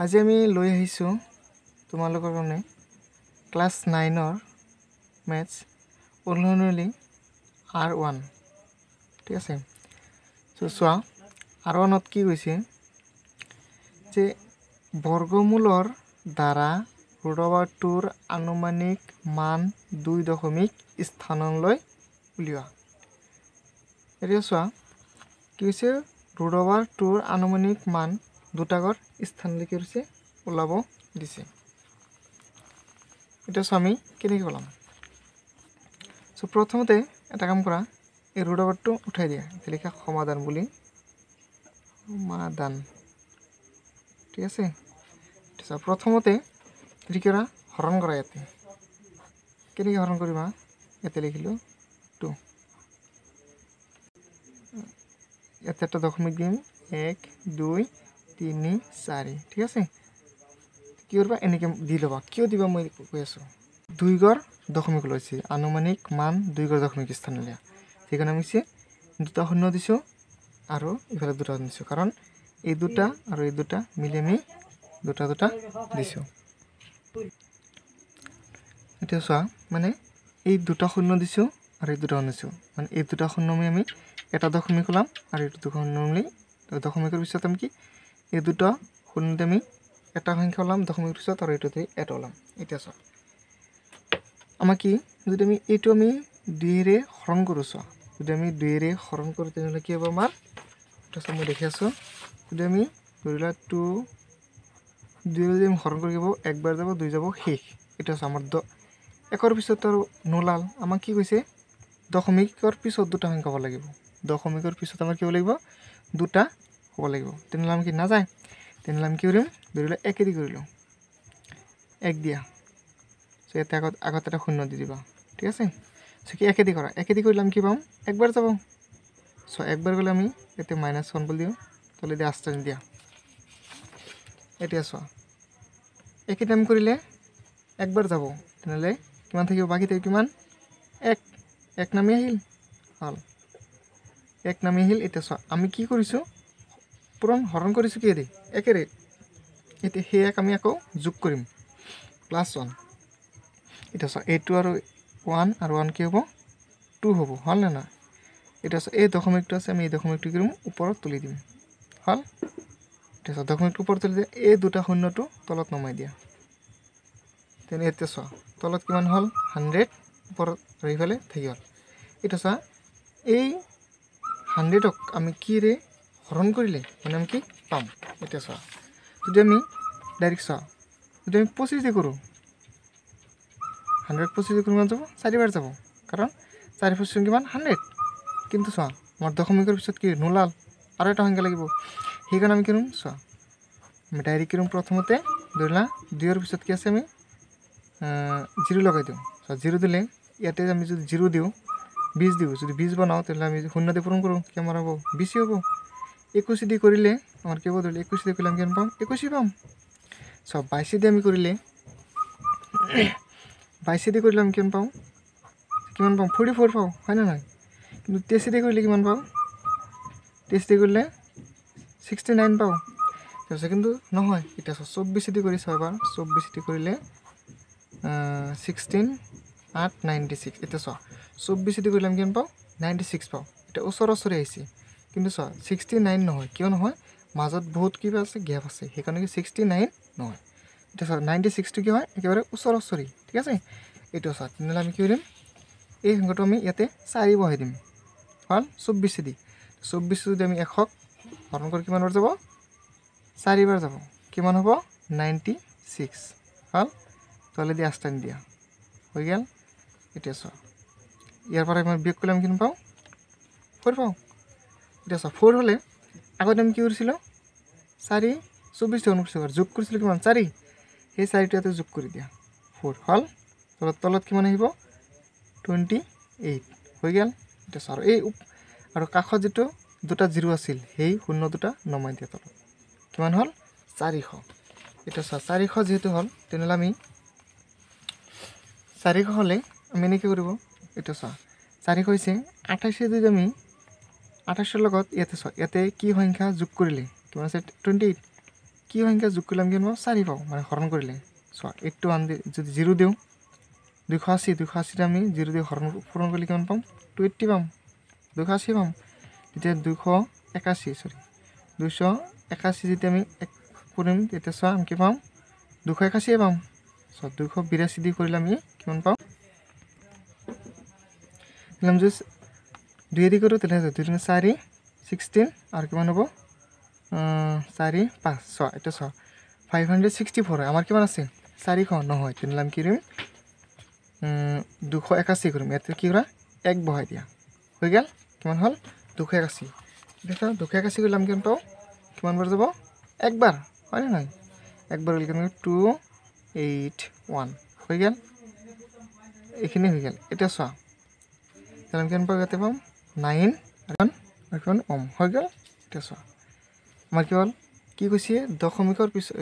আজি আমি লৈ আহিছোঁ তোমালোকৰ কাৰণে ক্লাছ 9ৰ মেথছ অনুশীলনী R1 ঠিক আছে। চোৱা R1ত কি কৈছে যে বৰ্গমূলৰ দ্বাৰা ৰুটৰটোৰ আনুমানিক মান 2 স্থানলৈ উলিওৱা। এতিয়া চোৱা কি হৈছে ৰুটৰটোৰ আনুমানিক মান 2 স্থানলৈকে হৈছে ওলাব দিছে। এটা আমি কেনেকৈ ওলাম? প্ৰথমতে এটা কাম কৰা, এই ৰুটৰটো উঠাই দিয়া, লিখা সমাধান বুলি, সমাধান ঠিক আছে। প্ৰথমতে কি কৰা, হৰণ কৰা। ইয়াতে কেনেকৈ হৰণ কৰিবা? ইয়াতে লিখিলোঁ 2, ইয়াতে এটা দশমিক দিম, 1 2 3 4 ঠিক আছে। কি কৰিবা? এনেকৈ দি ল'বা। কিয় দিবা মই কৈ আছোঁ, 2 দশমিক লৈছে, আনুমানিক মান 2 দশমিক স্থানলৈ, সেইকাৰণে আমি 2টা শূন্য দিছোঁ আৰু ইফালে 2টা দিছোঁ, কাৰণ এই 2টা আৰু এই 2টা মিলি আমি 2টা দিছোঁ। এতিয়া চোৱা, মানে এই 2টা শূন্য দিছোঁ আৰু এই 2টা দিছোঁ, মানে এই 2টা শূন্য আমি এটা দশমিক ওলাম আৰু এই 2টা শূন্য মিলি দশমিকৰ পিছত আমি কি এই 2টা শূন্যতে আমি এটা সংখ্যা ওলাম দশমিকৰ পিছত, আৰু এইটোতে এটা ওলাম। এতিয়া চোৱা আমাৰ কি, যদি আমি এইটো আমি 2ৰে হৰণ কৰোঁ, চোৱা যদি আমি 2ৰে হৰণ কৰোঁ তেনেহ'লে কি হ'ব আমাৰ? এটা মই দেখি আছোঁ, যদি আমি ধৰি লোৱা 2 যদি আমি হৰণ কৰি যাব, একবাৰ যাব, 2 যাব, শেষ। এটা আছে আমাৰ 1ৰ পিছত আৰু নোলাল, আমাক কি কৈছে দশমিকৰ পিছত 2টা সংখ্যা হ'ব লাগিব, দশমিকৰ পিছত আমাৰ কি হ'ব লাগিব? 2টা হ'ব লাগিব। তেনেহ'লে আমি কি নাযায়, তেনেহ'লে আমি কি কৰিম? ধৰি লোৱা 1 দি কৰিলোঁ, 1 দিয়া, ইয়াতে আগত এটা শূন্য দি দিবা, ঠিক আছে। কি 1 দি কৰা, 1 দি কৰিলে আমি কি পাম? একবাৰ যাব, একবাৰ গ'লে আমি ইয়াতে -1 বুলি দিওঁ, তাহলে দিয়ে আস্তা নিদিয়া। এতিয়া চোৱা 1 টাইম কৰিলে একবাৰ যাব, তেনেহ'লে কিমান থাকিব? বাকী থাকিব কিমান? 1 নামি আহিল, হ'ল 1 নামি আহিল। এতিয়া চোৱা আমি কি কৰিছোঁ? পূৰণ হৰণ কৰিছোঁ কিহেদি? 1ৰে। এতিয়া সেই 1 আমি আকৌ যোগ কৰিম, +1। এতিয়া চোৱা এইটো আৰু 1 আৰু 1 কি হ'ব? 2 হ'ব, হ'ল নে নাই? এতিয়া চোৱা এই দশমিকটো আছে, আমি এই দশমিকটো কি কৰিম? ওপৰত তুলি দিম, হ'ল। এতিয়া চোৱা দশমিকটো ওপৰত তুলি দিয়ে, এই 2টা শূন্যটো তলত নমাই দিয়া, তেনে এতিয়া চোৱা তলত কিমান হ'ল? 100, ওপৰত ৰৈ ফেলে থাকি গ'ল। এতিয়া চোৱা এই 100ক আমি কিৰে হৰণ কৰিলে মানে আমি কি পাম? এতিয়া চোৱা যদি আমি ডাইৰেক্ট চোৱা, যদি আমি 25 দি কৰোঁ, 100 25 দি কিমান যাব? 4 বাৰ যাব, কাৰণ 4 25 কিমান? 100। কিন্তু চোৱা আমাৰ দশমিকৰ পিছত কি নোলাল, আৰু এটা সংখ্যা লাগিব, সেইকাৰণে আমি কি কৰিম? চোৱা আমি ডাইৰেক্ট কি কৰিম? প্ৰথমতে ধৰিলা 2ৰ পিছত কি আছে? আমি 0 লগাই দিওঁ। চোৱা 0 দিলে ইয়াতে আমি যদি 0 দিওঁ, 20 দিওঁ, যদি 20 বনাওঁ তেতিয়াহ'লে আমি শূন্য দি পূৰণ কৰোঁ, কি আমাৰ হ'ব? 20 হ'ব। 21 দি কৰিলে আমাৰ কি হ'ব? ধৰিলে 21 দি কৰিলে আমি কিমান পাম? 21 পাম। চোৱা 22 দি আমি কৰিলে 22 দি কৰিলে আমি কিমান পাওঁ? 44 পাওঁ, হয় নে নহয়? কিন্তু 23 দি কৰিলে কিমান পাওঁ? 23 দি কৰিলে 69 পাওঁ, তাৰপিছত কিন্তু নহয়। এতিয়া 24 দি কৰি চাওঁ এবাৰ, 24 দি কৰিলে 16 8 96। এতিয়া চোৱা 24 দি কৰিলে আমি কিমান পাওঁ? 96 পাওঁ। এতিয়া ওচৰা আহিছে, কিন্তু চোৱা 69 নহয়, কিয় নহয়? মাজত বহুত কিবা আছে, গেপ আছে, সেইকাৰণে কি 69 নহয়। এতিয়া চোৱা 96টো কি হয়? একেবাৰে ওচৰা, ঠিক আছে। এইটো চোৱা তেনেহ'লে আমি কি কৰিম? এই সংখ্যাটো আমি ইয়াতে 4 বহাই দিম, হ'ল 24 দি। 24 যদি আমি 100ক হৰণ কৰি কিমান বাৰ যাব? 4 বাৰ যাব, কিমান হ'ব? 96, হ'ল। তলে দি আস্তা নিদিয়া, হৈ গ'ল। এতিয়া চোৱা ইয়াৰ পৰা আমি বিয়োগ কৰিলে আমি কিমান পাওঁ? 4 পাওঁ। এতিয়া চোৱা 4 হ'লে আগতে আমি কি কৰিছিলোঁ? 4 24 কৰিছিলোঁ, যোগ কৰিছিলোঁ কিমান? 4, সেই 4টো ইয়াতে যোগ কৰি দিয়া, 4, হ'ল। তলত কিমান আহিব? 28, হৈ গ'ল। এতিয়া চোৱা এই আৰু কাষত যিটো 2টা 0 আছিল, সেই শূন্য 2টা নমাই দিয়া তলত, কিমান হ'ল? 400। এতিয়া চোৱা 400 যিহেতু হ'ল, তেনেহ'লে আমি 400 হ'লে আমি এনেকৈ কৰিব। এতিয়া চোৱা 400 হৈছে 28 যদি আমি 28ৰ লগত ইয়াতে চোৱা ইয়াতে কি সংখ্যা যোগ কৰিলে কিমান আছে? 28। কি সংখ্যা যোগ কৰিলে আমি কিমান পাওঁ 4 পাওঁ মানে হৰণ কৰিলে চোৱা 8 to 1 যদি 0 দিওঁ 280 আমি 0 দিয়ে হৰণ কৰিলে কিমান পাম 280 পাম 280 পাম তেতিয়া 281 যেতিয়া আমি কৰিম তেতিয়া চোৱা আমি কি পাম 281 পাম সো 282 দি কৰিলে আমি কিমান পাম দিলাম যে 2 দি কৰো তেনে 2 4 16 আৰু কিমান হ'ব 4 5 6 এটা 6 564 আমাৰ কিমান আছে 400 নহয় তেনে আমি কি কৰিম 281 কৰিম ইয়াতে কি কৰা 1 বহাই দিয়া হৈ গেল কিমান হল 281 দেখো 281 কৰিলে আমি কিমান পাও কিমান বাৰ যাব একবাৰ হয় না একবাৰ গলে কিমান 281 হৈ গেল এখিনি হৈ গেল এটা চোৱা তাহলে আমি কিমান পাও ইয়াতে পাম 9 এখন ওম হৈ গেল এটা চোৱা আমাৰ কি হল কি কৈছে দশমিকৰ পিছত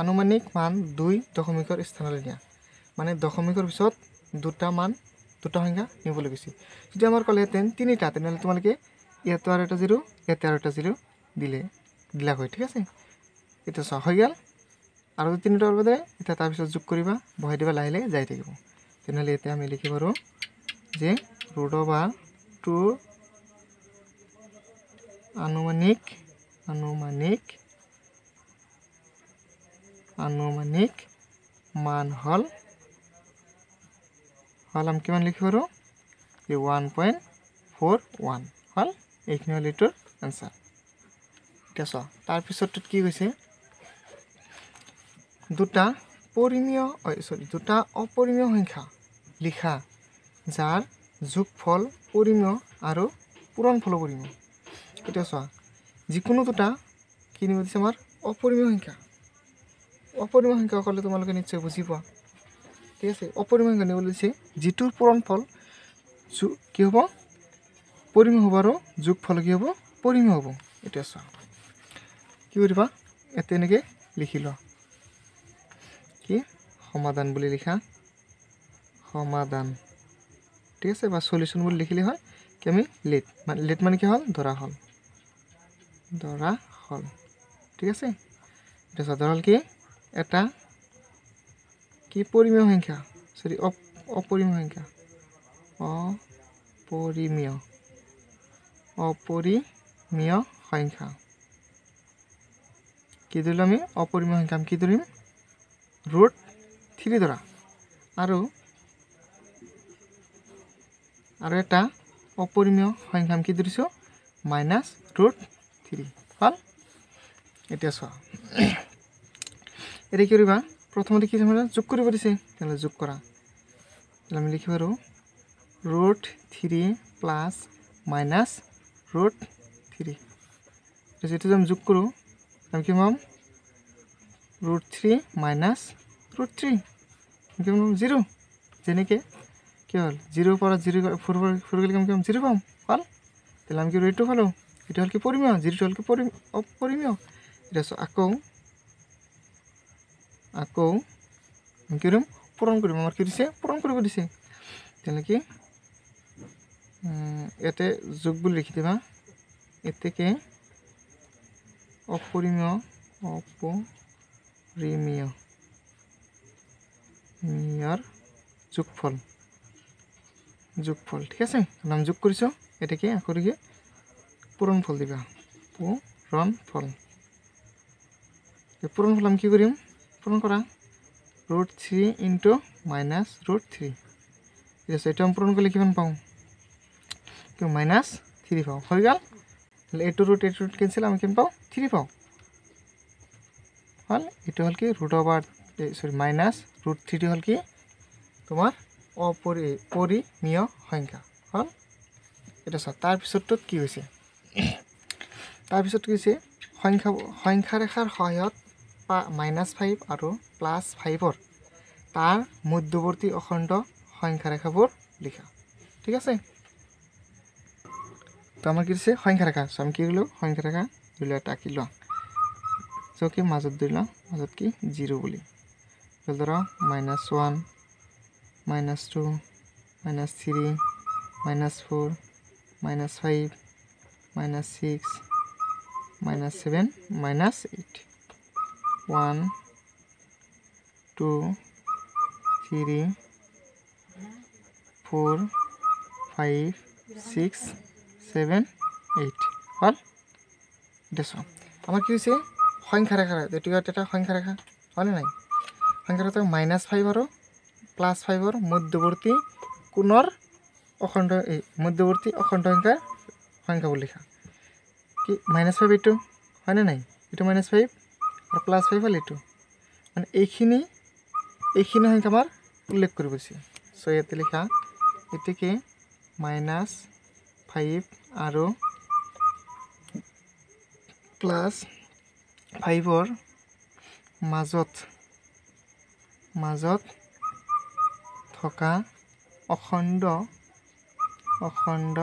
আনুমানিক মান 2 দশমিকৰ স্থানলৈ নিয়া মানে দশমিকৰ পিছত দুটা সংখ্যা নিবলৈ গৈছে যদি আমাৰ কলে তেন তিনিটা তেনলে তোমালকে ইয়াতো আৰু এটা 0 ইয়াতে আৰু এটা 0 দিলা হয় ঠিক আছে এটা সহ হৈ গেল আৰু তিনিটা বাদে এটা তাৰ পিছত যোগ কৰিবা বহাই দিবা লাহে লাহে যাই থাকিব তেনলে এতে আমি লিখিব পাৰো যে √2 আনুমানিক মান হল আমি কিমান লিখিব পাৰো যে 1.41 হল এইখিনি হল এটোৰ आंसर এটা চোৱা তাৰ পিছত কি কৈছে দুটা অপৰিমেয় সংখ্যা লিখা যাৰ যোগফল পৰিমেয় আৰু পূৰণফল পৰিমেয় এটা চোৱা যিকোনো দুটা কি নিব দিছে আমাৰ অপৰিমেয় সংখ্যা কলে তোমালোকে নিশ্চয় বুজি পোৱা ঠিক আছে অপৰিমেয় সংখ্যা নিব দিছে যিটোৰ পূৰণফল কি হ'ব পৰিমেয় হ'ব আৰু যোগফল কি হ'ব পৰিমেয় হ'ব এটা চোৱা কি কৰিবা এতে এনেকে লিখি ল কি সমাধান বুলি লিখা সমাধান ঠিক আছে বা সলিউশন বুলি লিখিলে হয় কি আমি লেট মানে কি হল ধৰা হল ঠিক আছে এটা ধৰা হল কি এটা কি পৰিমেয় সংখ্যা সৰি অপৰিমেয় সংখ্যা কি ধৰলাম আমি অপৰিমেয় সংখ্যা আমি কি ধৰিম √3 ধৰা আৰু এটা অপৰিমেয় সংখ্যা আমি কি ধৰিছো -√3 হল এতিয়া চোৱা এটা কি কৰিবা প্ৰথমতে কি যোগ কৰিব দিছে তাহলে যোগ কৰা তাহলে আমি লিখিব পাৰো √3 প্লাস -√3 যেটা আমি যোগ করো আমি কি পাম √3 -√3 কি পাম 0 যেনেকে কি হল 0 পৰা 0 4 গেলে আমি কি পাম 0 পাম হল তাহলে আমি কি রেটটো হলো এটা হল কি পরিমেয় 0 হল কি অপরিমেয় এটা আকৌ আমি কি করম পূরণ করিম আমার কি দিছে পূরণ কৰিব দিছে তাহলে কি এতে যোগ বুলি লিখি দিবা এতেকে অপৰিমেয় যোগফল ঠিক আছে নাম যোগ কৰিছো এটাকে আকৌ কি পূৰণফল দিবা পূৰণফল আমি কি কৰিম পূৰণ কৰা √3 * -√3 ঠিক আছে এটা আমি পূৰণ কৰিলে কিমান পাওঁ কি -3 পাওঁ হৈ গেল তাহলে এটো √, ক্যান্সেল আমি কিমান পাওঁ 3 পাওঁ হল এটা হল কি -√3 হল কি তোমার অপরিমেয় সংখ্যা হল এটা চা তাৰ পিছতটো কি হৈছে সংখ্যা ৰেখাৰ সহায়ত -5 আৰু +5 তাৰ মধ্যবৰ্তী অখণ্ড সংখ্যা ৰেখাবোৰ লিখা ঠিক আছে তো আমাৰ কি দিছে সংখ্যা ৰেখা আমি কি কৰিলো সংখ্যা ৰেখা দিলে এটা আঁকিলো কি মাজত দিলা মাজত কি 0 বুলি ধৰা -1 -2 -3 -4 -5 -6 -7 -8 1 2 3 4 5 6 7 8 হল দেখো আমার কি হইছে সংখ্যা রেখা এটা সংখ্যা রেখা হলে নাই সংখ্যা রেখা -5 আর +5 এর মধ্যবর্তী কোণৰ অখণ্ড এই মধ্যবৰ্তী অখণ্ড সংখ্যাবোৰ লিখা কি -5 এইটো হয় না নাই এইটো -5 আৰ +5 হল এইটো মানে এইখিনি সংখ্যা আমাৰ উল্লেখ কৰিব আছে সো ইয়াতে লিখা এটিকে -5 আৰু +5 ৰ মাজত থকা অখণ্ড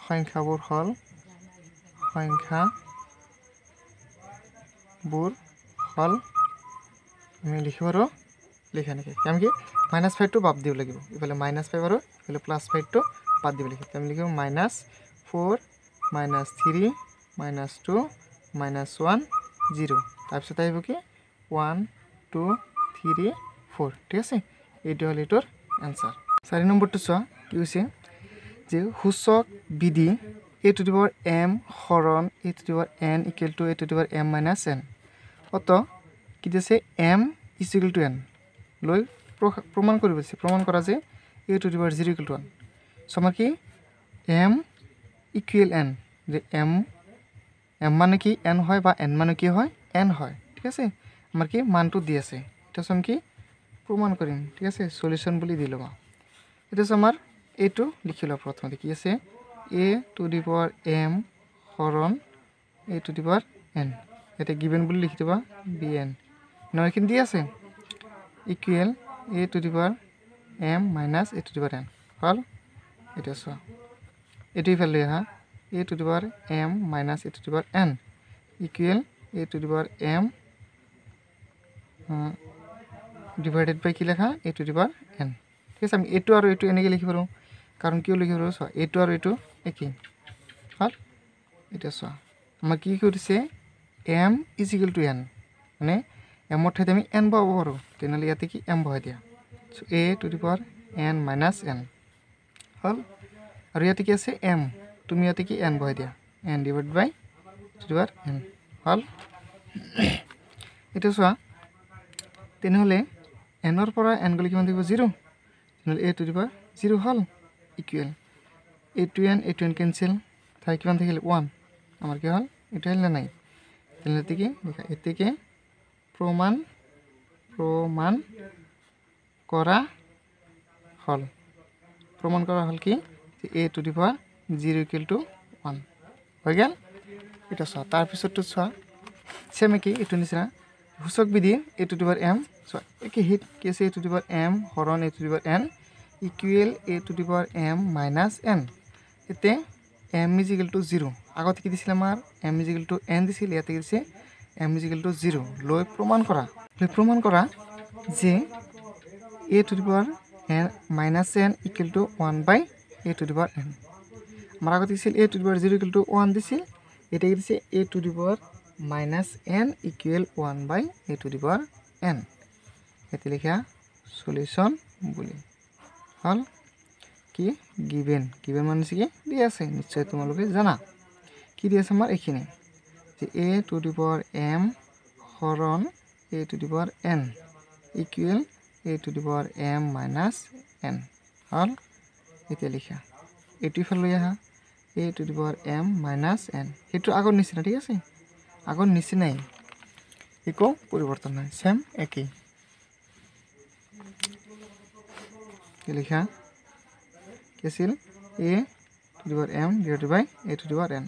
সংখ্যাবোৰ হল আমি লিখিব আৰু লিখা নেকি আমি কি -5 টো বাদ দিব লাগিব ইফালে -5 আৰু ইফালে +5 টো বাদ দিব লাগিব আমি লিখিব -4 -3 -2 -1 0 তাৰপিছত আহিব কি 1 2 3 4 ঠিক আছে এইটো হল এটোৰ आंसर 4 নম্বৰটো চোৱা কি হৈছে যে সূচক বিধি a⁴m হৰণ a⁴n = a⁴m - n অত কি দিছে m = n লৈ প্ৰমাণ কৰিব আছে প্ৰমাণ কৰা যে a⁴ 0 = 1 সো আমাৰ কি m = n যে m মানে কি n হয় বা n মানে কি হয় n হয় ঠিক আছে আমাৰ কি মানটো দি আছে এটা সম কি প্রমাণ করিম ঠিক আছে সলিউশন বলি দিলো এটা আমার এটো লিখিলো প্রথমে কি আছে a⁴m হরণ a⁴n এটা গিভেন বলি লিখি দিবা bn নয়খিন দি আছে ইকুয়াল a⁴m - a⁴n হল এটা সো এটি ফেলে হা a⁴m - a⁴n equal a⁴m divided বাই কি লেখা a⁴n ঠিক আছে আমি এটো আৰু এটো এনেকে লিখিব পাৰো কাৰণ কিও লিখিব পাৰো সো এটো আৰু এটো একই হল এটা সো আমাৰ কি কৰিছে m = n মানে m অৰ ঠাইতে আমি n পাবো পাৰো তেনলে ইয়াতে কি m বহাই দিয়া সো a⁴n - n হল আৰু ইয়াতে কি আছে m তুমি ইয়াতে কি n বহাই দিয়া n ডিভাইড বাই a⁴n হল এটা সো তেনহলে n ৰ পৰা n গলে কিমান দিব 0 তেনহলে a⁴ 0 হল ইকুয়াল a2n ক্যান্সেল তাই কিমান থাকিল 1 আমাৰ কি হল এটা হল না নাই তেনহলে কি লেখা এতিকে প্রমাণ করা হল কি যে a⁴ 0 = 1 হৈ গেল এটা সা তাৰ পিছতটো সা সেমে কি এটো নিচিনা সূচক বিধি a⁴m সো একে হিট কেছে a⁴m হরণ a⁴n ইকুয়াল a⁴m - n এতে m = 0 আগত কি দিছিল আমাৰ m = n দিছিল ইয়াতে দিছে m = 0 লৈ প্ৰমাণ কৰা যে a⁴n - n = 1/a⁴n আমাৰ আগত দিছিল a⁴ 0 = 1 দিছিল এটা দিছে a⁴ - n = 1/a⁴n এতে লিখা সলিউশন বলি হল কি গিভেন মানে কি দি আছে নিশ্চয় তোমালোকে জানা কি দি আছে আমাৰ এখিনি যে a⁴m হৰণ a⁴n ইকুয়াল a⁴m - n হল এতে লিখা এটি ফেল লৈ আহা a⁴m - n হেতু আগৰ নিচিনা ঠিক আছে আগৰ নিচিনাই একো পরিবর্তন নাই সেম একই কি লিখা কি আছিল a⁴m / a⁴n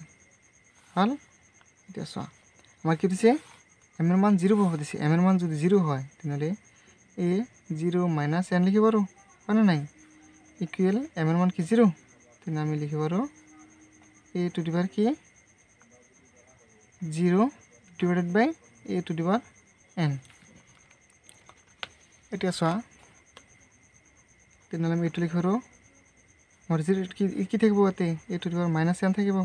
হল এটা সো আমাৰ কি দিছে m এৰ মান 0 পাব দিছে m এৰ মান যদি 0 হয় তাহলে a⁴ - n লিখিব পাৰো হয় না নাই ইকুয়াল m এৰ মান কি 0 তাহলে আমি লিখিব পাৰো a⁴ কি 0 divided by a⁴n এটা সো তেনলে আমি এটো লিখব পাৰো মৰ্জিৰ কি থাকিব এতে a⁴ - n থাকিব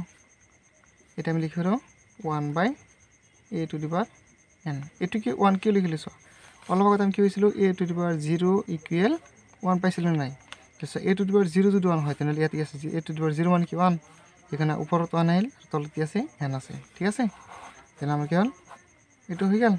এটা আমি লিখব পাৰো 1/a⁴n এন এইটো কি 1 কিয় লিখিলোঁ চোৱা অলপ আগত আমি কি হৈছিলোঁ a to the power 0 equal 1 পাইছিলোঁ নাই তাৰপিছত a টু দি পাৱাৰ 0 যদি 1 হয় তেনেহ'লে ইয়াত কি আছে a টু দি পাৱাৰ 0 মানে কি 1 এখানে ওপৰত 1 আহিল তলত কি আছে n আছে ঠিক আছে তেনে আমাৰ কি হ'ল এইটো হৈ গ'ল